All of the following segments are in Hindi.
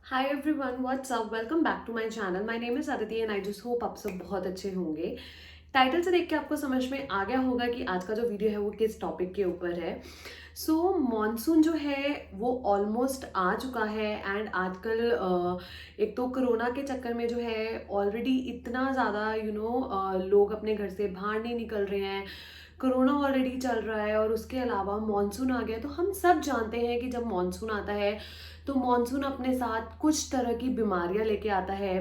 Hi everyone, what's up. Welcome back to my channel. My name is Aditi and I just hope आप सब बहुत अच्छे होंगे। टाइटल से देख के आपको समझ में आ गया होगा कि आज का जो वीडियो है वो किस टॉपिक के ऊपर है। सो मॉनसून जो है वो ऑलमोस्ट आ चुका है एंड आजकल एक तो कोरोना के चक्कर में जो है ऑलरेडी इतना ज़्यादा लोग अपने घर से बाहर नहीं निकल रहे हैं। कोरोना ऑलरेडी चल रहा है और उसके अलावा मॉनसून आ गया। तो हम सब जानते हैं कि जब मॉनसून आता है तो मॉनसून अपने साथ कुछ तरह की बीमारियां लेके आता है।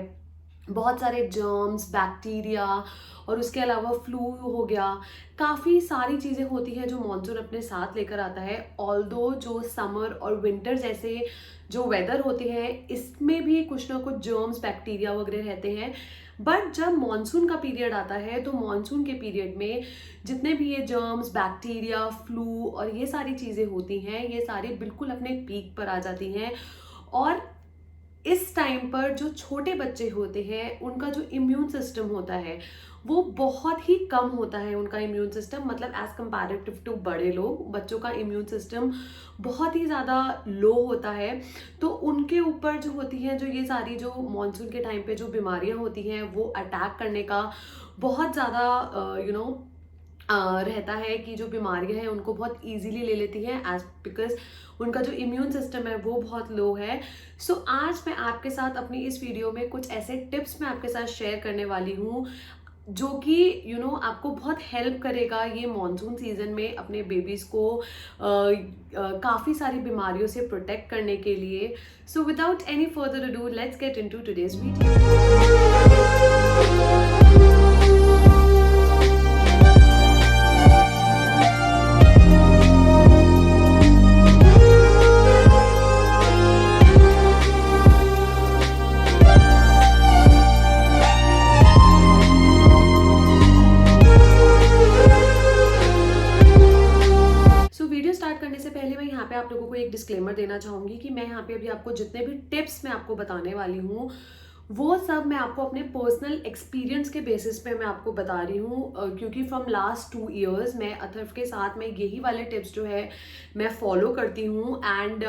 बहुत सारे जर्म्स, बैक्टीरिया और उसके अलावा फ्लू हो गया। काफ़ी सारी चीज़ें होती हैं जो मॉनसून अपने साथ लेकर आता है। ऑल्दो जो समर और विंटर जैसे जो वेदर होते हैं इसमें भी कुछ ना कुछ जर्म्स, बैक्टीरिया वगैरह रहते हैं। बट जब मॉनसून का पीरियड आता है तो मॉनसून के पीरियड में जितने भी ये जर्म्स, बैक्टीरिया, फ्लू और ये सारी चीज़ें होती हैं ये सारी बिल्कुल अपने पीक पर आ जाती हैं। और इस टाइम पर जो छोटे बच्चे होते हैं उनका जो इम्यून सिस्टम होता है वो बहुत ही कम होता है। उनका इम्यून सिस्टम मतलब एज कंपैरेटिव टू बड़े लोग, बच्चों का इम्यून सिस्टम बहुत ही ज़्यादा लो होता है। तो उनके ऊपर जो होती हैं जो ये सारी जो मॉनसून के टाइम पे जो बीमारियां होती हैं वो अटैक करने का बहुत ज़्यादा रहता है कि जो बीमारियां हैं उनको बहुत इजीली ले लेती हैं एज बिकॉज उनका जो इम्यून सिस्टम है वो बहुत लो है। सो आज मैं आपके साथ अपनी इस वीडियो में कुछ ऐसे टिप्स मैं आपके साथ शेयर करने वाली हूँ जो कि आपको बहुत हेल्प करेगा ये मॉनसून सीजन में अपने बेबीज को काफ़ी सारी बीमारियों से प्रोटेक्ट करने के लिए। So without any further ado let's get into today's video. Video start करने से पहले मैं यहाँ पे आप लोगों को एक डिस्क्लेमर देना चाहूंगी कि मैं यहाँ पे अभी आपको जितने भी टिप्स मैं आपको बताने वाली हूँ वो सब मैं आपको अपने पर्सनल एक्सपीरियंस के बेसिस पे मैं आपको बता रही हूँ, क्योंकि फ्रॉम लास्ट 2 इयर्स मैं अथर्व के साथ में यही वाले टिप्स जो है मैं फॉलो करती हूँ। एंड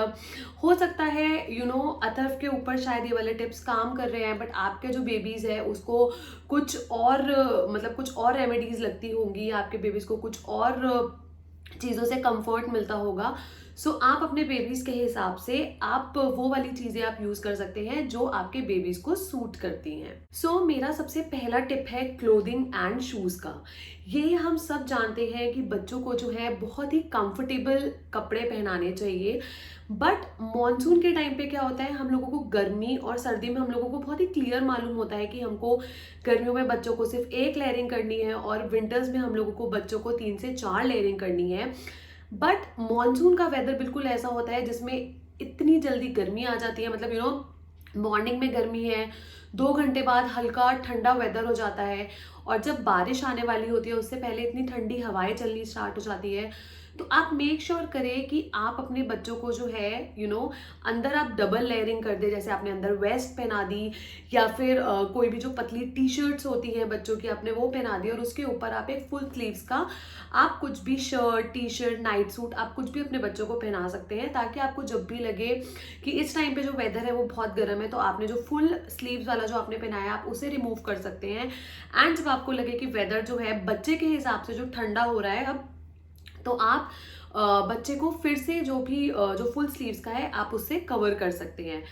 हो सकता है अथर्व के ऊपर शायद ये वाले टिप्स काम कर रहे हैं बट आपके जो बेबीज है उसको कुछ और मतलब कुछ और रेमेडीज लगती होंगी, आपके बेबीज को कुछ और चीज़ों से कंफर्ट मिलता होगा। सो आप अपने बेबीज के हिसाब से आप वो वाली चीजें आप यूज कर सकते हैं जो आपके बेबीज को सूट करती हैं। सो मेरा सबसे पहला टिप है क्लोथिंग एंड शूज का। ये हम सब जानते हैं कि बच्चों को जो है बहुत ही कंफर्टेबल कपड़े पहनाने चाहिए। बट मॉनसून के टाइम पे क्या होता है, हम लोगों को गर्मी और सर्दी में हम लोगों को बहुत ही क्लियर मालूम होता है कि हमको गर्मियों में बच्चों को सिर्फ एक लेयरिंग करनी है और विंटर्स में हम लोगों को बच्चों को 3 से 4 लेयरिंग करनी है। बट मॉनसून का वेदर बिल्कुल ऐसा होता है जिसमें इतनी जल्दी गर्मी आ जाती है। मतलब मॉर्निंग में गर्मी है, 2 घंटे बाद हल्का ठंडा वेदर हो जाता है और जब बारिश आने वाली होती है उससे पहले इतनी ठंडी हवाएं चलनी स्टार्ट हो जाती है। तो आप मेक श्योर करें कि आप अपने बच्चों को जो है अंदर आप डबल लेयरिंग कर दे। जैसे आपने अंदर वेस्ट पहना दी या फिर कोई भी जो पतली टी शर्ट्स होती हैं बच्चों की आपने वो पहना दी और उसके ऊपर आप एक फुल स्लीव्स का आप कुछ भी shirt, T shirt, night suit आप कुछ भी अपने बच्चों को पहना सकते हैं, ताकि आपको जब भी लगे कि इस टाइम पे जो वेदर है वो बहुत गर्म है तो आपने जो फुल स्लीव्स वाला जो आपने पहनाया आप उसे रिमूव कर सकते हैं। एंड जब आपको लगे कि वेदर जो है बच्चे के हिसाब से जो ठंडा हो रहा है अब, तो आप बच्चे को फिर से जो भी जो फुल स्लीव्स का है आप उससे कवर कर सकते हैं।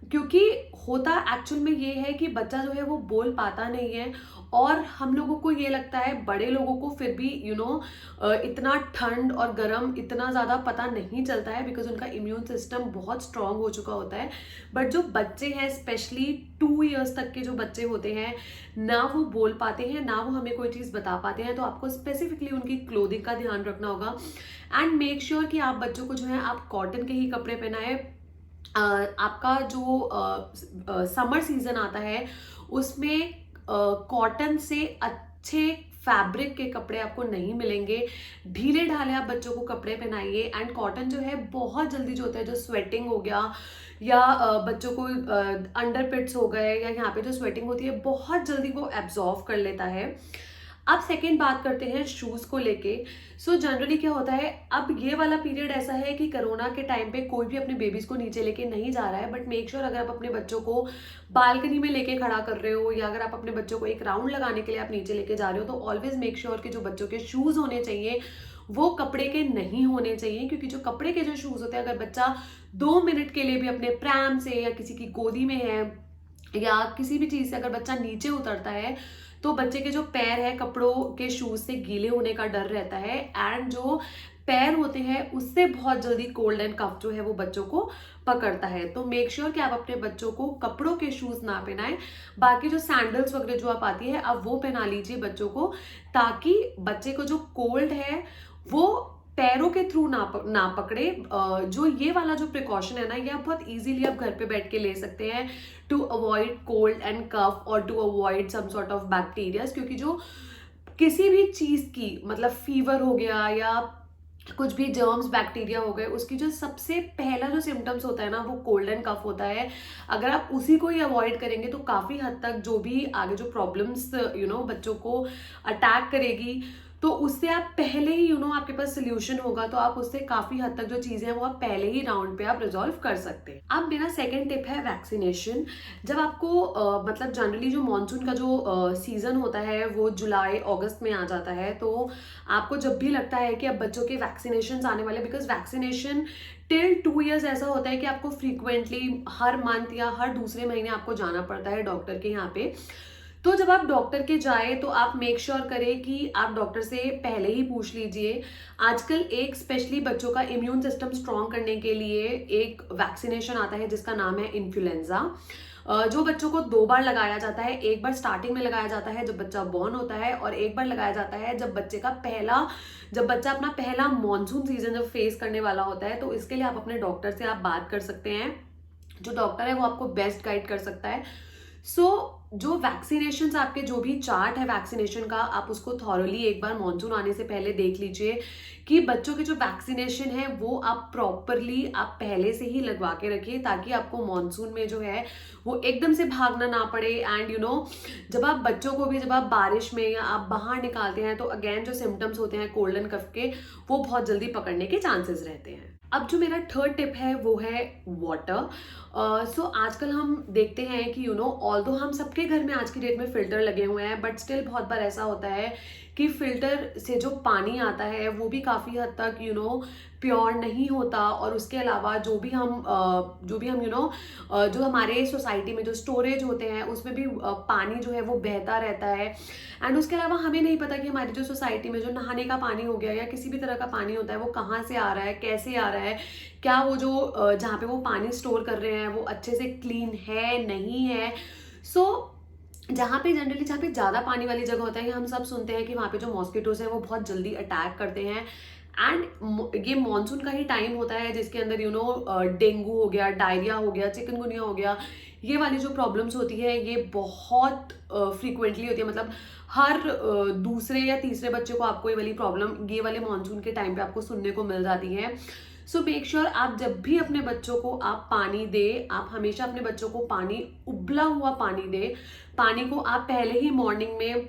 क्योंकि होता एक्चुअल में ये है कि बच्चा जो है वो बोल पाता नहीं है और हम लोगों को ये लगता है, बड़े लोगों को फिर भी इतना ठंड और गर्म इतना ज़्यादा पता नहीं चलता है बिकॉज उनका इम्यून सिस्टम बहुत स्ट्रांग हो चुका होता है। बट जो बच्चे हैं स्पेशली 2 इयर्स तक के जो बच्चे होते हैं ना वो बोल पाते हैं ना वो हमें कोई चीज़ बता पाते हैं, तो आपको स्पेसिफिकली उनकी क्लोथिंग का ध्यान रखना होगा। एंड मेक श्योर कि आप बच्चों को जो है आप कॉटन के ही कपड़े पहनाएं। आपका जो समर सीजन आता है उसमें कॉटन से अच्छे फैब्रिक के कपड़े आपको नहीं मिलेंगे। ढीले ढाले आप बच्चों को कपड़े पहनाइए। एंड कॉटन जो है बहुत जल्दी जो होता है, जो स्वेटिंग हो गया या बच्चों को अंडर पिट्स हो गए या यहाँ पे जो स्वेटिंग होती है बहुत जल्दी वो एब्जॉर्व कर लेता है। अब सेकेंड बात करते हैं शूज़ को लेके। सो जनरली क्या होता है, अब ये वाला पीरियड ऐसा है कि कोरोना के टाइम पे कोई भी अपने बेबीज़ को नीचे लेके नहीं जा रहा है, बट मेक श्योर अगर आप अपने बच्चों को बालकनी में लेके खड़ा कर रहे हो या अगर आप अपने बच्चों को एक राउंड लगाने के लिए आप नीचे लेके जा रहे हो, तो ऑलवेज मेक श्योर कि जो बच्चों के शूज़ होने चाहिए वो कपड़े के नहीं होने चाहिए, क्योंकि जो कपड़े के जो शूज़ होते हैं, अगर बच्चा 2 मिनट के लिए भी अपने प्रैम से या किसी की गोदी में है या किसी भी चीज़ से अगर बच्चा नीचे उतरता है, तो बच्चे के जो पैर है कपड़ों के शूज से गीले होने का डर रहता है, एंड जो पैर होते हैं उससे बहुत जल्दी कोल्ड एंड कफ जो है वो बच्चों को पकड़ता है। तो मेक श्योर कि आप अपने बच्चों को कपड़ों के शूज ना पहनाएं। बाकी जो सैंडल्स वगैरह जो आप आती है आप वो पहना लीजिए बच्चों को, ताकि बच्चे को जो कोल्ड है वो पैरों के थ्रू ना पकड़े। जो ये वाला जो प्रिकॉशन है ना, ये आप बहुत इजीली आप घर पे बैठ के ले सकते हैं to avoid cold and cough और to avoid some sort of bacterias. क्योंकि जो किसी भी चीज़ की मतलब फीवर हो गया या कुछ भी जर्म्स बैक्टीरिया हो गए, उसकी जो सबसे पहला जो सिम्टम्स होता है ना वो कोल्ड एंड कफ होता है। अगर आप उसी को ही अवॉइड करेंगे तो काफ़ी हद तक जो भी आगे जो प्रॉब्लम्स बच्चों को अटैक करेगी, तो उससे आप पहले ही आपके पास सोल्यूशन होगा, तो आप उससे काफ़ी हद तक जो चीज़ें हैं वो आप पहले ही राउंड पे आप रिजॉल्व कर सकते हैं। अब मेरा सेकंड टिप है वैक्सीनेशन। जब आपको मतलब जनरली जो मानसून का जो सीज़न होता है वो जुलाई अगस्त में आ जाता है, तो आपको जब भी लगता है कि अब बच्चों के वैक्सीनेशन आने वाले, बिकॉज वैक्सीनेशन टिल 2 ईयर्स ऐसा होता है कि आपको फ्रीक्वेंटली हर मंथ या हर दूसरे महीने आपको जाना पड़ता है डॉक्टर के यहाँ पे। तो जब आप डॉक्टर के जाए तो आप मेक श्योर करें कि आप डॉक्टर से पहले ही पूछ लीजिए। आजकल एक स्पेशली बच्चों का इम्यून सिस्टम स्ट्रॉन्ग करने के लिए एक वैक्सीनेशन आता है जिसका नाम है इन्फ्लुएंजा, जो बच्चों को 2 बार लगाया जाता है। एक बार स्टार्टिंग में लगाया जाता है जब बच्चा बॉर्न होता है, और एक बार लगाया जाता है जब बच्चा अपना पहला मॉनसून सीजन जब फेस करने वाला होता है। तो इसके लिए आप अपने डॉक्टर से आप बात कर सकते हैं। जो डॉक्टर है वो आपको बेस्ट गाइड कर सकता है। जो वैक्सीनेशन आपके जो भी चार्ट है वैक्सीनेशन का, आप उसको थॉरली एक बार मॉनसून आने से पहले देख लीजिए कि बच्चों के जो वैक्सीनेशन है वो आप प्रॉपरली आप पहले से ही लगवा के रखिए, ताकि आपको मॉनसून में जो है वो एकदम से भागना ना पड़े। एंड जब आप बच्चों को भी जब आप बारिश में या आप बाहर निकालते हैं तो अगेन जो सिम्टम्स होते हैं कोल्ड एंड कफ के, वो बहुत जल्दी पकड़ने के चांसेस रहते हैं। अब जो मेरा थर्ड टिप है वो है वाटर। सो आजकल हम देखते हैं कि ऑल्दो हम सबके घर में आज की डेट में फिल्टर लगे हुए हैं, बट स्टिल बहुत बार ऐसा होता है कि फिल्टर से जो पानी आता है वो भी काफ़ी हद तक प्योर नहीं होता। और उसके अलावा जो हमारे सोसाइटी में जो स्टोरेज होते हैं उसमें भी पानी जो है वो बहता रहता है। एंड उसके अलावा हमें नहीं पता कि हमारी जो सोसाइटी में जो नहाने का पानी हो गया या किसी भी तरह का पानी होता है वो कहाँ से आ रहा है, कैसे आ रहा है, क्या वो जो जहाँ पे वो पानी स्टोर कर रहे हैं वो अच्छे से क्लीन है नहीं है। जहाँ पे ज़्यादा पानी वाली जगह होता है, हम सब सुनते हैं कि वहाँ पे जो मॉस्किटोज हैं वो बहुत जल्दी अटैक करते हैं। एंड ये मानसून का ही टाइम होता है जिसके अंदर डेंगू हो गया, डायरिया हो गया, चिकनगुनिया हो गया, ये वाली जो प्रॉब्लम्स होती है ये बहुत फ्रीक्वेंटली होती है। मतलब हर दूसरे या तीसरे बच्चे को आपको ये वाली प्रॉब्लम ये वाले मानसून के टाइम पे आपको सुनने को मिल जाती है। सो मेक श्योर आप जब भी अपने बच्चों को आप पानी दे, आप हमेशा अपने बच्चों को पानी, उबला हुआ पानी दे। पानी को आप पहले ही मॉर्निंग में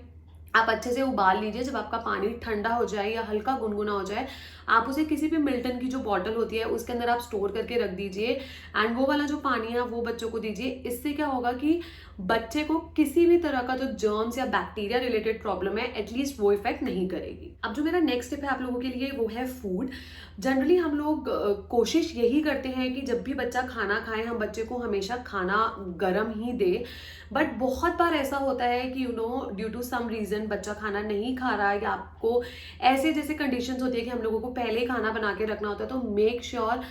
आप अच्छे से उबाल लीजिए। जब आपका पानी ठंडा हो जाए या हल्का गुनगुना हो जाए, आप उसे किसी भी मिल्टन की जो बॉटल होती है उसके अंदर आप स्टोर करके रख दीजिए, एंड वो वाला जो पानी है वो बच्चों को दीजिए। इससे क्या होगा कि बच्चे को किसी भी तरह का जो जर्म्स या बैक्टीरिया रिलेटेड प्रॉब्लम है एटलीस्ट वो इफेक्ट नहीं करेगी। अब जो मेरा नेक्स्ट टिप है आप लोगों के लिए वो है फूड। जनरली हम लोग कोशिश यही करते हैं कि जब भी बच्चा खाना खाए हम बच्चे को हमेशा खाना गर्म ही दे, बट बहुत बार ऐसा होता है कि ड्यू टू सम रीजन बच्चा खाना नहीं खा रहा है या आपको ऐसे जैसे कंडीशंस होती है कि हम लोगों को पहले ही खाना बना के रखना होता है। तो मेक श्योर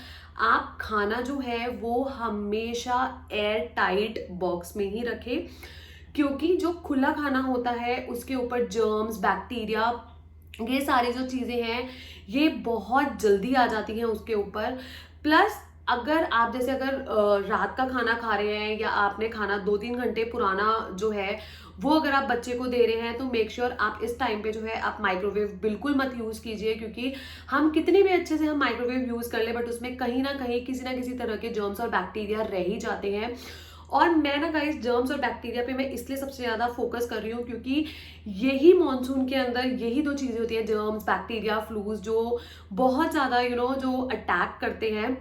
आप खाना जो है वो हमेशा एयर टाइट बॉक्स में ही रखें, क्योंकि जो खुला खाना होता है उसके ऊपर जर्म्स, बैक्टीरिया, ये सारी जो चीज़ें हैं ये बहुत जल्दी आ जाती हैं उसके ऊपर। प्लस अगर रात का खाना खा रहे हैं या आपने खाना 2-3 घंटे पुराना जो है वो अगर आप बच्चे को दे रहे हैं, तो मेक श्योर आप इस टाइम पे जो है आप माइक्रोवेव बिल्कुल मत यूज़ कीजिए। क्योंकि हम कितने भी अच्छे से हम माइक्रोवेव यूज़ कर ले, बट उसमें कहीं ना कहीं किसी ना किसी तरह के जर्म्स और बैक्टीरिया रह ही जाते हैं। और मैं ना गाइस जर्म्स और बैक्टीरिया पे मैं इसलिए सबसे ज़्यादा फोकस कर रही हूँ क्योंकि यही मॉनसून के अंदर यही दो चीज़ें होती हैं, जर्म्स, बैक्टीरिया, फ्लूज, जो बहुत ज़्यादा जो अटैक करते हैं।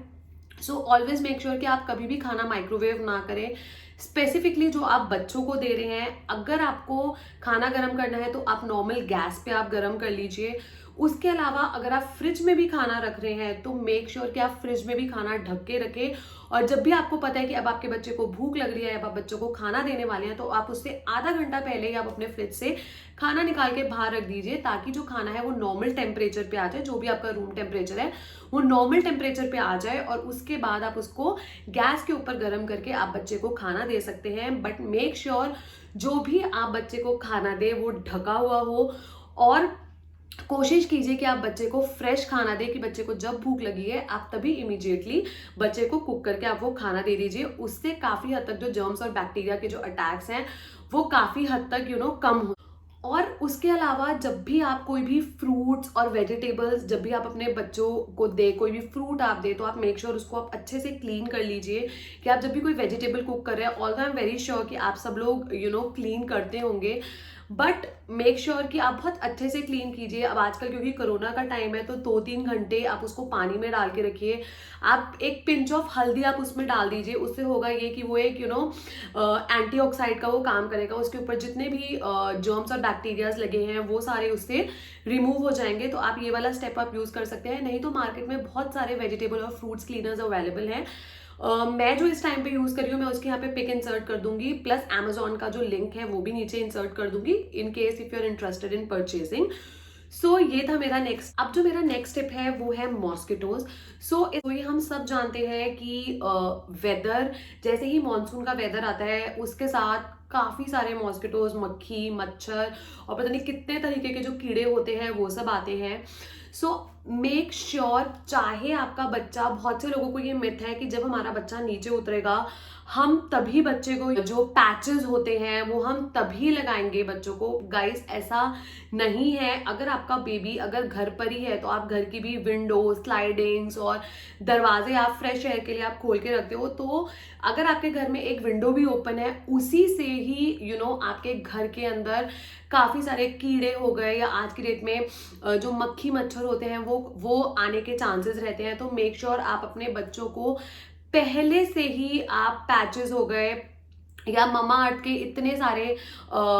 सो ऑलवेज मेक श्योर कि आप कभी भी खाना माइक्रोवेव ना करें। स्पेसिफिकली जो आप बच्चों को दे रहे हैं, अगर आपको खाना गर्म करना है तो आप नॉर्मल गैस पे आप गर्म कर लीजिए। उसके अलावा अगर आप फ्रिज में भी खाना रख रहे हैं तो मेक श्योर कि आप फ्रिज में भी खाना ढक के रखें। और जब भी आपको पता है कि अब आपके बच्चे को भूख लग रही है, अब आप बच्चों को खाना देने वाले हैं, तो आप उससे आधा घंटा पहले ही आप अपने फ्रिज से खाना निकाल के बाहर रख दीजिए, ताकि जो खाना है वो नॉर्मल टेम्परेचर पे आ जाए, जो भी आपका रूम टेम्परेचर है वो नॉर्मल टेम्परेचर पे आ जाए। और उसके बाद आप उसको गैस के ऊपर गर्म करके आप बच्चे को खाना दे सकते हैं। बट मेक श्योर जो भी आप बच्चे को खाना दे वो ढका हुआ हो, और कोशिश कीजिए कि आप बच्चे को फ्रेश खाना दें, कि बच्चे को जब भूख लगी है आप तभी इमीडिएटली बच्चे को कुक करके आप वो खाना दे दीजिए। उससे काफ़ी हद तक जो जर्म्स और बैक्टीरिया के जो अटैक्स हैं वो काफ़ी हद तक कम हो। और उसके अलावा जब भी आप कोई भी फ्रूट्स और वेजिटेबल्स जब भी आप अपने बच्चों को दे, कोई भी फ्रूट आप दे, तो आप मेक श्योर उसको आप अच्छे से क्लीन कर लीजिए। कि आप जब भी कोई वेजिटेबल कुक कर रहे हैं, although I am very sure कि आप सब लोग क्लीन करते होंगे, बट मेक श्योर कि आप बहुत अच्छे से क्लीन कीजिए। अब आजकल क्योंकि कोरोना का टाइम है तो 2-3 घंटे आप उसको पानी में डाल के रखिए। आप एक पिंच ऑफ हल्दी आप उसमें डाल दीजिए, उससे होगा ये कि वो एक एंटीऑक्साइड का वो काम करेगा, उसके ऊपर जितने भी जर्म्स और बैक्टीरियाज लगे हैं वो सारे उससे रिमूव हो जाएंगे। तो आप ये वाला स्टेप आप यूज कर सकते हैं। नहीं तो मार्केट में बहुत सारे वेजिटेबल और फ्रूट्स क्लीनर्स अवेलेबल हैं। मैं जो इस टाइम पे यूज कर रही हूँ, मैं उसके यहाँ पे पिक इंसर्ट कर दूंगी, प्लस Amazon का जो लिंक है वो भी नीचे इंसर्ट कर दूंगी, in case if you are interested in purchasing. So ये था मेरा नेक्स्ट। अब जो मेरा नेक्स्ट टिप है वो है मॉस्किटोज। सो ये हम सब जानते हैं कि वेदर, जैसे ही मॉनसून का वेदर आता है उसके साथ काफी सारे मॉस्किटोज, मक्खी, मच्छर और पता नहीं कितने तरीके के जो कीड़े होते हैं वो सब आते हैं। सो मेक श्योर, चाहे आपका बच्चा, बहुत से लोगों को ये मिथ है कि जब हमारा बच्चा नीचे उतरेगा हम तभी बच्चे को जो पैचेस होते हैं वो हम तभी लगाएंगे बच्चों को। गाइस ऐसा नहीं है। अगर आपका बेबी अगर घर पर ही है तो आप घर की भी विंडो, स्लाइडिंग्स और दरवाजे आप फ्रेश एयर के लिए आप खोल के रखते हो, तो अगर आपके घर में एक विंडो भी ओपन है, उसी से ही आपके घर के अंदर काफी सारे कीड़े हो गए या आज की डेट में जो मक्खी मच्छर होते हैं वो आने के चांसेस रहते हैं। तो मेक श्योर आप अपने बच्चों को पहले से ही आप पैचेस हो गए या ममा अर्थ के इतने सारे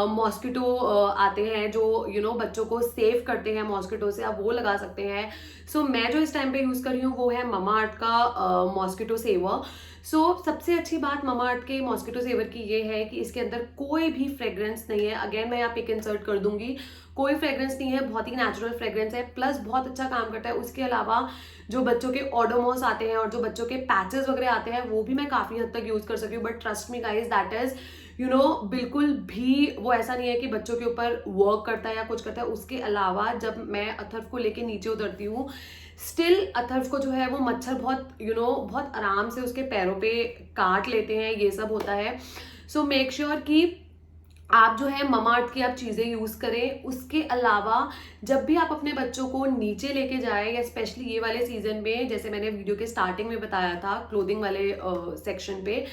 मॉस्किटो आते हैं जो बच्चों को सेव करते हैं मॉस्किटो से, आप वो लगा सकते हैं। सो मैं जो इस टाइम पे यूज कर रही हूँ वो है ममा अर्थ का मॉस्किटो सेवर। सो सबसे अच्छी बात ममा अर्थ के मॉस्किटो सेवर की ये है कि इसके अंदर कोई भी फ्रेग्रेंस नहीं है। अगेन मैं यहाँ पिक इंसर्ट कर दूंगी, कोई फ्रेग्रेंस नहीं है, बहुत ही नेचुरल फ्रेग्रेंस है, प्लस बहुत अच्छा काम करता है। उसके अलावा जो बच्चों के ओडोमॉस आते हैं और जो बच्चों के पैचेस वगैरह आते हैं वो भी मैं काफी हद तक यूज कर सकती हूँ। But trust me guys, that is बिल्कुल भी वो ऐसा नहीं है कि बच्चों के ऊपर वर्क करता है या कुछ करता है। उसके अलावा जब मैं अथर्व को लेके नीचे उतरती हूँ, स्टिल अथर्व को जो है वो मच्छर बहुत आराम से उसके पैरों पे काट लेते हैं, ये सब होता है। सो मेक श्योर कि आप जो है ममा अर्थ की आप चीज़ें यूज़ करें। उसके अलावा जब भी आप अपने बच्चों को नीचे लेके जाए, या स्पेशली ये वाले सीजन में, जैसे मैंने वीडियो के स्टार्टिंग में बताया था क्लोथिंग वाले सेक्शन पे,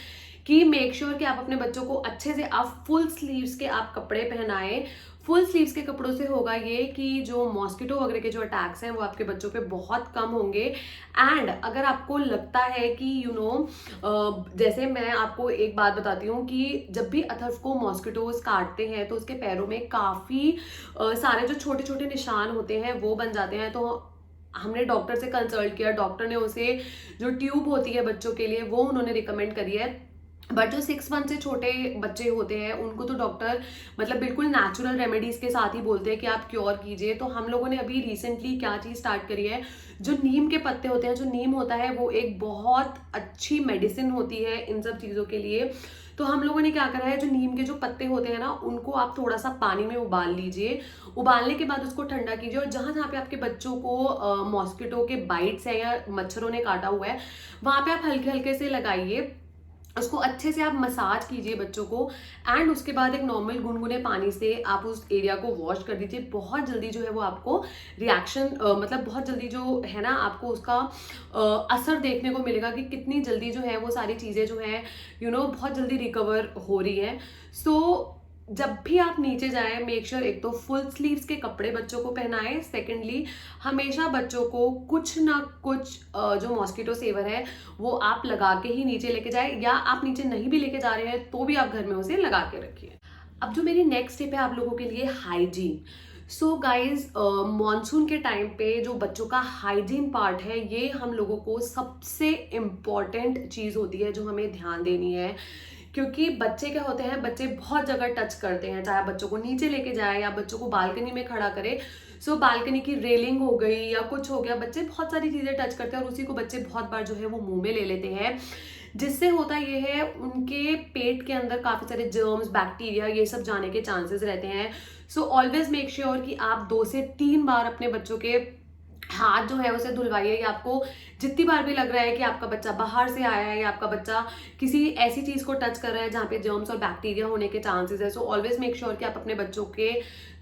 कि मेक श्योर कि आप अपने बच्चों को अच्छे से आप फुल स्लीव्स के आप कपड़े पहनाएं। फुल स्लीव्स के कपड़ों से होगा ये कि जो मॉस्किटो वगैरह के जो अटैक्स हैं वो आपके बच्चों पे बहुत कम होंगे। एंड अगर आपको लगता है कि जैसे मैं आपको एक बात बताती हूँ कि जब भी अथर्व को मॉस्किटोज काटते हैं तो उसके पैरों में काफ़ी सारे जो छोटे छोटे निशान होते हैं वो बन जाते हैं। तो हमने डॉक्टर से कंसल्ट किया, डॉक्टर ने उसे जो ट्यूब होती है बच्चों के लिए वो उन्होंने रिकमेंड करी है। बट जो 6 मंथ से छोटे बच्चे होते हैं उनको तो डॉक्टर मतलब बिल्कुल नेचुरल रेमेडीज के साथ ही बोलते हैं कि आप क्योर कीजिए। तो हम लोगों ने अभी रिसेंटली क्या चीज़ स्टार्ट करी है, जो नीम के पत्ते होते हैं, जो नीम होता है वो एक बहुत अच्छी मेडिसिन होती है इन सब चीज़ों के लिए। तो हम लोगों ने क्या करा है, जो नीम के जो पत्ते होते हैं ना उनको आप थोड़ा सा पानी में उबाल लीजिए। उबालने के बाद उसको ठंडा कीजिए और जहाँ जहाँ पे आपके बच्चों को मॉस्किटो के बाइट्स है या मच्छरों ने काटा हुआ है वहाँ पे आप हल्के हल्के से लगाइए। उसको अच्छे से आप मसाज कीजिए बच्चों को, एंड उसके बाद एक नॉर्मल गुनगुने पानी से आप उस एरिया को वॉश कर दीजिए। बहुत जल्दी जो है वो आपको रिएक्शन मतलब बहुत जल्दी जो है ना आपको उसका असर देखने को मिलेगा कि कितनी जल्दी जो है वो सारी चीज़ें जो है बहुत जल्दी रिकवर हो रही है। सो जब भी आप नीचे जाएं, मेक श्योर एक तो फुल स्लीव्स के कपड़े बच्चों को पहनाएं। सेकेंडली, हमेशा बच्चों को कुछ ना कुछ जो मॉस्किटो सेवर है वो आप लगा के ही नीचे लेके जाए, या आप नीचे नहीं भी लेके जा रहे हैं तो भी आप घर में उसे लगा के रखिए। अब जो मेरी नेक्स्ट टिप है आप लोगों के लिए, हाइजीन। सो गाइज, मॉनसून के टाइम पे जो बच्चों का हाइजीन पार्ट है ये हम लोगों को सबसे इम्पॉर्टेंट चीज़ होती है जो हमें ध्यान देनी है। क्योंकि बच्चे क्या होते हैं, बच्चे बहुत जगह टच करते हैं, चाहे बच्चों को नीचे लेके जाए या बच्चों को बालकनी में खड़ा करे। सो बालकनी की रेलिंग हो गई या कुछ हो गया, बच्चे बहुत सारी चीजें टच करते हैं और उसी को बच्चे बहुत बार जो है वो मुंह में ले लेते हैं, जिससे होता ये है उनके पेट के अंदर काफी सारे जर्म्स, बैक्टीरिया, ये सब जाने के चांसेस रहते हैं। सो ऑलवेज मेक श्योर कि आप 2 से 3 बार अपने बच्चों के हाथ जो है उसे धुलवाइए। या आपको जितनी बार भी लग रहा है कि आपका बच्चा बाहर से आया है या आपका बच्चा किसी ऐसी चीज को टच कर रहा है जहाँ पे जर्म्स और बैक्टीरिया होने के चांसेस है, सो ऑलवेज मेक श्योर कि आप अपने बच्चों के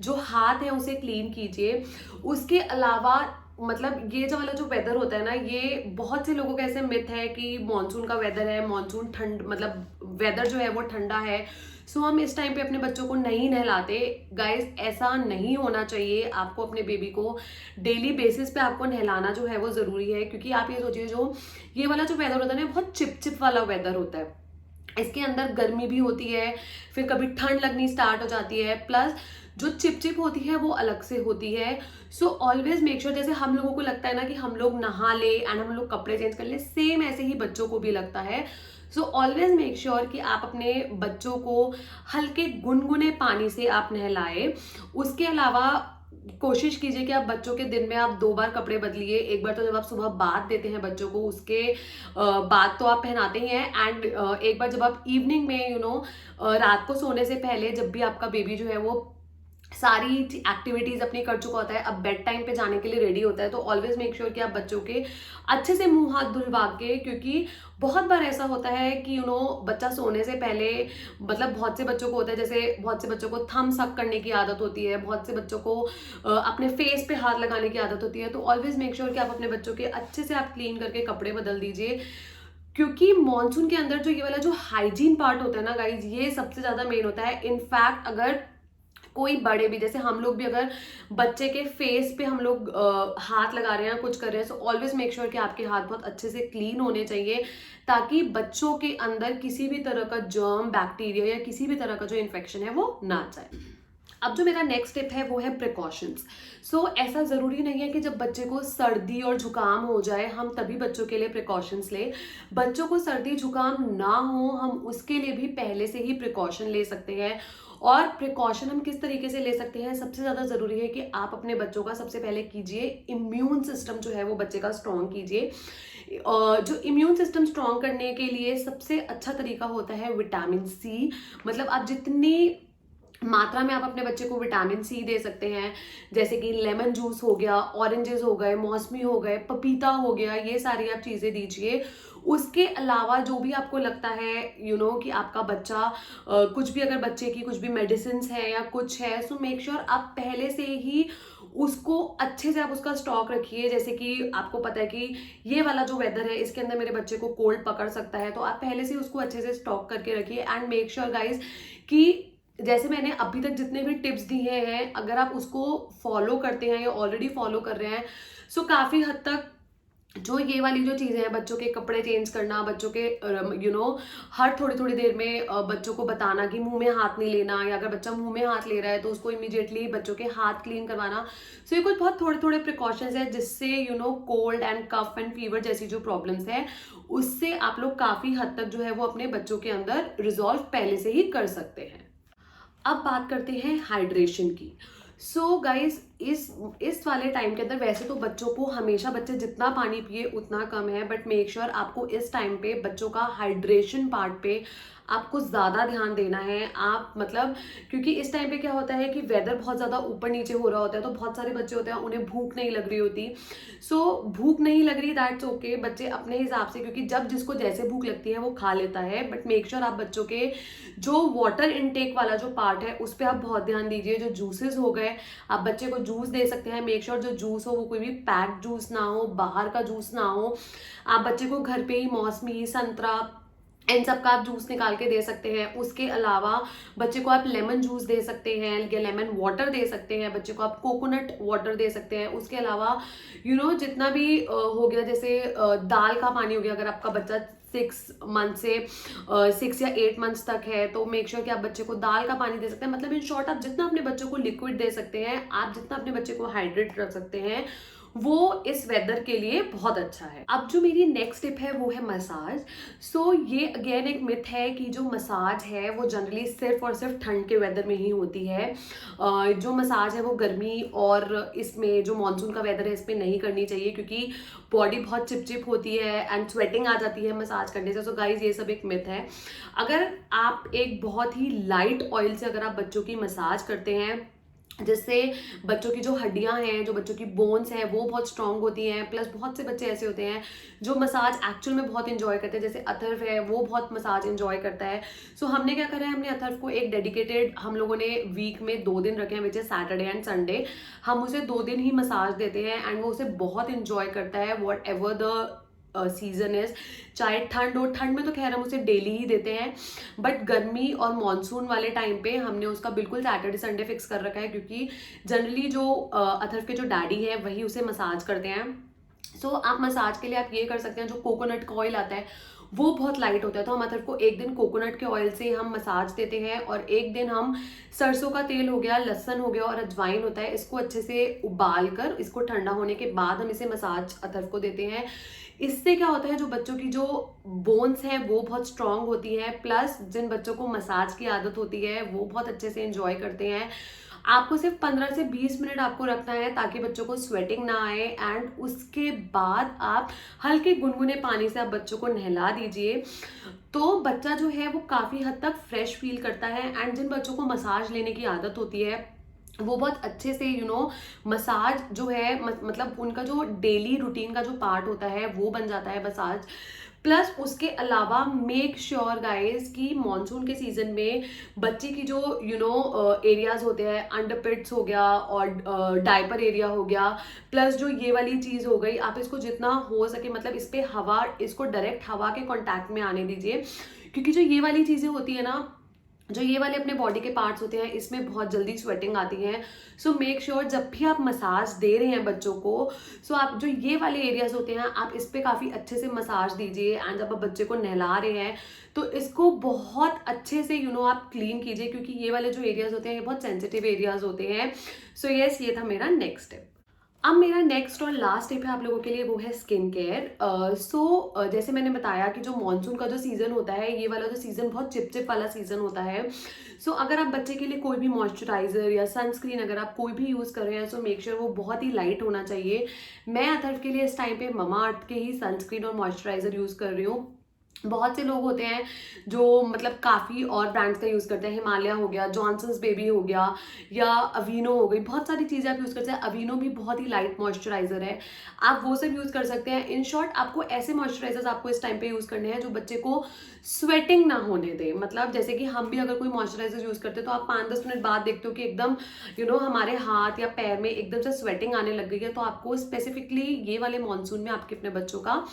जो हाथ है उसे क्लीन कीजिए। उसके अलावा मतलब ये जो वाला जो वेदर होता है ना, ये बहुत से लोगों का ऐसे मिथ है कि मानसून का वेदर है, मानसून ठंड मतलब वेदर जो है वो ठंडा है, सो हम इस टाइम पे अपने बच्चों को नहीं नहलाते। गाइस, ऐसा नहीं होना चाहिए। आपको अपने बेबी को डेली बेसिस पे आपको नहलाना जो है वो जरूरी है, क्योंकि आप ये सोचिए जो ये वाला जो वेदर होता है ना, बहुत चिपचिप वाला वेदर होता है। इसके अंदर गर्मी भी होती है, फिर कभी ठंड लगनी स्टार्ट हो जाती है, प्लस जो चिपचिप होती है वो अलग से होती है। सो ऑलवेज मेक श्योर, जैसे हम लोगों को लगता है ना कि हम लोग नहा ले एंड हम लोग कपड़े चेंज कर ले, सेम ऐसे ही बच्चों को भी लगता है। सो ऑलवेज मेक श्योर कि आप अपने बच्चों को हल्के गुनगुने पानी से आप नहलाए। उसके अलावा कोशिश कीजिए कि आप बच्चों के दिन में आप 2 बार कपड़े बदलिए। एक बार तो जब आप सुबह बाथ देते हैं बच्चों को, उसके बाद तो आप पहनाते ही हैं, एंड एक बार जब आप इवनिंग में रात को सोने से पहले, जब भी आपका बेबी जो है वो सारी एक्टिविटीज अपनी कर चुका होता है, अब बेड टाइम पे जाने के लिए रेडी होता है, तो ऑलवेज मेक श्योर कि आप बच्चों के अच्छे से मुंह हाथ धुलवा के, क्योंकि बहुत बार ऐसा होता है कि बच्चा सोने से पहले, मतलब बहुत से बच्चों को होता है, जैसे बहुत से बच्चों को थम्स अप करने की आदत होती है, बहुत से बच्चों को अपने फेस पे हाथ लगाने की आदत होती है। तो ऑलवेज मेक श्योर कि आप अपने बच्चों के अच्छे से आप क्लीन करके कपड़े बदल दीजिए, क्योंकि मॉनसून के अंदर जो ये वाला जो हाइजीन पार्ट होता है ना गाइज, ये सबसे ज्यादा मेन होता है। इनफैक्ट अगर कोई बड़े भी, जैसे हम लोग भी अगर बच्चे के फेस पे हम लोग हाथ लगा रहे हैं, कुछ कर रहे हैं, सो ऑलवेज मेक श्योर कि आपके हाथ बहुत अच्छे से क्लीन होने चाहिए, ताकि बच्चों के अंदर किसी भी तरह का जर्म, बैक्टीरिया या किसी भी तरह का जो इन्फेक्शन है वो ना जाए। अब जो मेरा नेक्स्ट टिप है वो है प्रिकॉशंस। सो ऐसा ज़रूरी नहीं है कि जब बच्चे को सर्दी और जुकाम हो जाए हम तभी बच्चों के लिए प्रिकॉशंस ले। बच्चों को सर्दी जुकाम ना हो, हम उसके लिए भी पहले से ही प्रिकॉशन ले सकते हैं। और प्रिकॉशन हम किस तरीके से ले सकते हैं, सबसे ज़्यादा ज़रूरी है कि आप अपने बच्चों का सबसे पहले कीजिए इम्यून सिस्टम जो है वो बच्चे का स्ट्रॉन्ग कीजिए। जो इम्यून सिस्टम स्ट्रॉन्ग करने के लिए सबसे अच्छा तरीका होता है विटामिन सी। मतलब आप जितनी मात्रा में आप अपने बच्चे को विटामिन सी दे सकते हैं, जैसे कि लेमन जूस हो गया, ऑरेंजेस हो गए, मौसमी हो गए, पपीता हो गया, ये सारी आप चीज़ें दीजिए। उसके अलावा जो भी आपको लगता है कि आपका बच्चा कुछ भी, अगर बच्चे की कुछ भी मेडिसिन है या कुछ है, सो मेक श्योर आप पहले से ही उसको अच्छे से आप उसका स्टॉक रखिए। जैसे कि आपको पता है कि ये वाला जो वेदर है इसके अंदर मेरे बच्चे को कोल्ड पकड़ सकता है, तो आप पहले से उसको अच्छे से स्टॉक करके रखिए। एंड मेक श्योर गाइज कि जैसे मैंने अभी तक जितने भी टिप्स दिए हैं, अगर आप उसको फॉलो करते हैं या ऑलरेडी फॉलो कर रहे हैं, सो काफ़ी हद तक जो ये वाली जो चीज़ें हैं, बच्चों के कपड़े चेंज करना, बच्चों के हर थोड़ी थोड़ी देर में बच्चों को बताना कि मुंह में हाथ नहीं लेना, या अगर बच्चा मुंह में हाथ ले रहा है तो उसको इमीडिएटली बच्चों के हाथ क्लीन करवाना। सो ये कुछ बहुत थोड़े थोड़े प्रिकॉशंस है जिससे cold and cough and fever जैसी जो प्रॉब्लम्स है उससे आप लोग काफ़ी हद तक जो है वो अपने बच्चों के अंदर रिजॉल्व पहले से ही कर सकते हैं। अब बात करते हैं हाइड्रेशन की। सो गाइज, इस वाले टाइम के अंदर वैसे तो बच्चों को हमेशा बच्चे जितना पानी पिए उतना कम है, बट मेक श्योर आपको इस टाइम पे बच्चों का हाइड्रेशन पार्ट पे आपको ज़्यादा ध्यान देना है। आप मतलब क्योंकि इस टाइम पे क्या होता है कि वेदर बहुत ज़्यादा ऊपर नीचे हो रहा होता है, तो बहुत सारे बच्चे होते हैं उन्हें भूख नहीं लग रही होती। सो भूख नहीं लग रही, दैट्स ओके, बच्चे अपने हिसाब से, क्योंकि जब जिसको जैसे भूख लगती है वो खा लेता है, बट मेक श्योर आप बच्चों के जो वाटर इनटेक वाला जो पार्ट है उस पर आप बहुत ध्यान दीजिए। जो जूसेस हो गए, आप बच्चे को जूस दे सकते हैं, मेक श्योर जो जूस हो वो कोई भी पैक्ड जूस ना हो, बाहर का जूस ना हो। आप बच्चे को घर पे ही मौसमी, संतरा, इन सब का आप जूस निकाल के दे सकते हैं। उसके अलावा बच्चे को आप लेमन जूस दे सकते हैं या लेमन वाटर दे सकते हैं, बच्चे को आप कोकोनट वाटर दे सकते हैं। उसके अलावा जितना भी हो गया, जैसे दाल का पानी हो गया, अगर आपका बच्चा 6 मंथ से 6 या 8 मंथ्स तक है तो मेक श्योर कि आप बच्चे को दाल का पानी दे सकते हैं। मतलब इन शॉर्ट आप जितना अपने बच्चों को लिक्विड दे सकते हैं, आप जितना अपने बच्चे को हाइड्रेट रख सकते हैं, वो इस वेदर के लिए बहुत अच्छा है। अब जो मेरी नेक्स्ट टिप है वो है मसाज। सो ये अगेन एक मिथ है कि जो मसाज है वो जनरली सिर्फ और सिर्फ ठंड के वेदर में ही होती है। जो मसाज है वो गर्मी और इसमें जो मानसून का वेदर है इसमें नहीं करनी चाहिए, क्योंकि बॉडी बहुत चिपचिप होती है एंड स्वेटिंग आ जाती है मसाज करने से। सो गाइज ये सब एक मिथ है। अगर आप एक बहुत ही लाइट ऑयल से अगर आप बच्चों की मसाज करते हैं, जिससे बच्चों की जो हड्डियां हैं, जो बच्चों की बोन्स हैं वो बहुत स्ट्रांग होती हैं, प्लस बहुत से बच्चे ऐसे होते हैं जो मसाज एक्चुअल में बहुत इंजॉय करते हैं, जैसे अथर्व है वो बहुत मसाज इंजॉय करता है। सो हमने क्या करा है, हमने अथर्व को एक डेडिकेटेड, हम लोगों ने वीक में 2 दिन रखे हैं, विच है सैटरडे एंड संडे। हम उसे 2 दिन ही मसाज देते हैं एंड वो उसे बहुत इंजॉय करता है, what ever the season is. चाहे ठंड हो, ठंड में तो खैर हम उसे डेली ही देते हैं, बट गर्मी और मॉनसून वाले टाइम पे हमने उसका बिल्कुल सैटरडे संडे फिक्स कर रखा है, क्योंकि जनरली जो अथर्व के जो डैडी है वही उसे मसाज करते हैं। सो आप मसाज के लिए आप ये कर सकते हैं, जो कोकोनट का ऑयल आता है वो बहुत लाइट होता है, तो हम अथर्व को एक दिन कोकोनट के ऑयल से हम मसाज देते हैं और एक दिन हम सरसों का तेल हो गया, लहसुन हो गया और अजवाइन होता है, इसको अच्छे से उबाल कर इसको ठंडा होने के बाद हम इसे मसाज अथर्व को देते हैं। इससे क्या होता है, जो बच्चों की जो बोन्स हैं वो बहुत स्ट्रांग होती है, प्लस जिन बच्चों को मसाज की आदत होती है वो बहुत अच्छे से एंजॉय करते हैं। आपको सिर्फ 15 से 20 मिनट आपको रखना है ताकि बच्चों को स्वेटिंग ना आए, एंड उसके बाद आप हल्के गुनगुने पानी से आप बच्चों को नहला दीजिए, तो बच्चा जो है वो काफ़ी हद तक फ्रेश फील करता है। एंड जिन बच्चों को मसाज लेने की आदत होती है वो बहुत अच्छे से मसाज जो है मतलब उनका जो डेली रूटीन का जो पार्ट होता है वो बन जाता है मसाज। प्लस उसके अलावा मेक श्योर गाइज कि मॉनसून के सीजन में बच्चे की जो एरियाज होते हैं, अंडरपिट्स हो गया और डायपर एरिया हो गया, प्लस जो ये वाली चीज हो गई, आप इसको जितना हो सके मतलब इस पे हवा, इसको डायरेक्ट हवा के कांटेक्ट में आने दीजिए, क्योंकि जो ये वाली चीजें होती है ना, जो ये वाले अपने बॉडी के पार्ट्स होते हैं, इसमें बहुत जल्दी स्वेटिंग आती है। सो मेक श्योर जब भी आप मसाज दे रहे हैं बच्चों को, सो आप जो ये वाले एरियाज होते हैं आप इस पे काफ़ी अच्छे से मसाज दीजिए। एंड जब आप बच्चे को नहला रहे हैं तो इसको बहुत अच्छे से आप क्लीन कीजिए, क्योंकि ये वाले जो एरियाज होते हैं ये बहुत सेंसिटिव एरियाज होते हैं। सो यस, ये था मेरा नेक्स्ट स्टेप। अब मेरा नेक्स्ट और लास्ट टिप है आप लोगों के लिए, वो है स्किन केयर। जैसे मैंने बताया कि जो मॉनसून का जो सीज़न होता है, ये वाला जो सीज़न बहुत चिपचिप वाला सीज़न होता है। अगर आप बच्चे के लिए कोई भी मॉइस्चराइजर या सनस्क्रीन अगर आप कोई भी यूज़ कर रहे हैं, सो मेक श्योर वो बहुत ही लाइट होना चाहिए। मैं अथर्व के लिए इस टाइम पे ममा अर्थ के ही सनस्क्रीन और मॉइस्चराइजर यूज़ कर रही हूँ। बहुत से लोग होते हैं जो मतलब काफ़ी और ब्रांड्स का यूज़ करते हैं, हिमालय हो गया, जॉनसन्स बेबी हो गया या अवीनो हो गई, बहुत सारी चीज़ें आप यूज़ करते हैं। अवीनो भी बहुत ही लाइट मॉइस्चराइजर है, आप वो सब यूज़ कर सकते हैं। इन शॉर्ट आपको ऐसे मॉइस्चराइजर्स आपको इस टाइम पे यूज़ करने हैं जो बच्चे को स्वेटिंग ना होने दे। मतलब जैसे कि हम भी अगर कोई मॉइस्चराइजर यूज़ करते हैं तो आप 5-10 मिनट बाद देखते हो कि एकदम हमारे हाथ या पैर में एकदम से स्वेटिंग आने लग गई है। तो आपको स्पेसिफिकली ये वाले मॉनसून में आपके अपने बच्चों का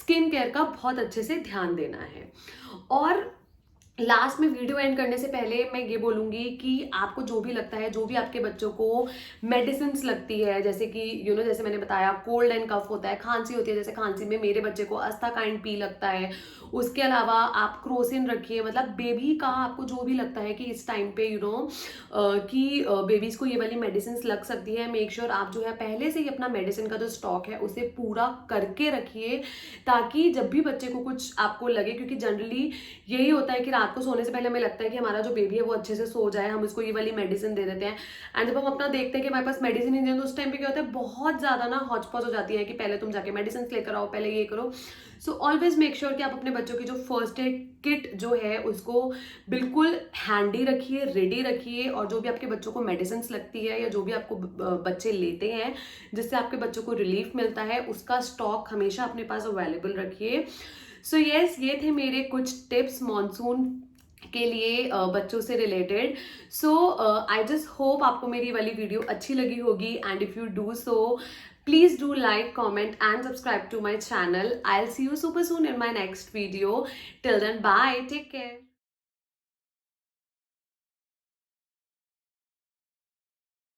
स्किन केयर का बहुत अच्छे से ध्यान देना है। और लास्ट में वीडियो एंड करने से पहले मैं ये बोलूँगी कि आपको जो भी लगता है, जो भी आपके बच्चों को मेडिसिन लगती है, जैसे कि जैसे मैंने बताया कोल्ड एंड कफ होता है, खांसी होती है, जैसे खांसी में मेरे बच्चे को अस्ताकाइन पी लगता है। उसके अलावा आप क्रोसिन रखिए, मतलब बेबी का आपको जो भी लगता है कि इस टाइम पे कि बेबीज को ये वाली मेडिसिन लग सकती है, मेक श्योर आप जो है पहले से ही अपना मेडिसिन का जो स्टॉक है उसे पूरा करके रखिए, ताकि जब भी बच्चे को कुछ आपको लगे, क्योंकि जनरली यही होता है कि रात रात को सोने से पहले हमें लगता है कि हमारा जो बेबी है वो अच्छे से सो जाए, हम उसको ये वाली मेडिसिन दे देते हैं। एंड जब हम अपना देखते हैं कि हमारे पास मेडिसिन नहीं है तो उस टाइम पे क्या होता है, बहुत ज़्यादा ना हौच पौच हो जाती है कि पहले तुम जाके मेडिसिन लेकर आओ, पहले ये करो। सो ऑलवेज मेक श्योर कि आप अपने बच्चों की जो फर्स्ट एड किट जो है उसको बिल्कुल हैंडी रखिए, रेडी रखिए। और जो भी आपके बच्चों को मेडिसिन लगती है या जो भी आपको बच्चे लेते हैं जिससे आपके बच्चों को रिलीफ मिलता है, उसका स्टॉक हमेशा अपने पास अवेलेबल रखिए। सो यस, ये थे मेरे कुछ टिप्स मॉनसून के लिए बच्चों से रिलेटेड। सो आई जस्ट होप आपको मेरी वाली वीडियो अच्छी लगी होगी, and if you do so please do like, comment and subscribe to my channel. I'll see you super soon in my next video. Till then, bye, take care.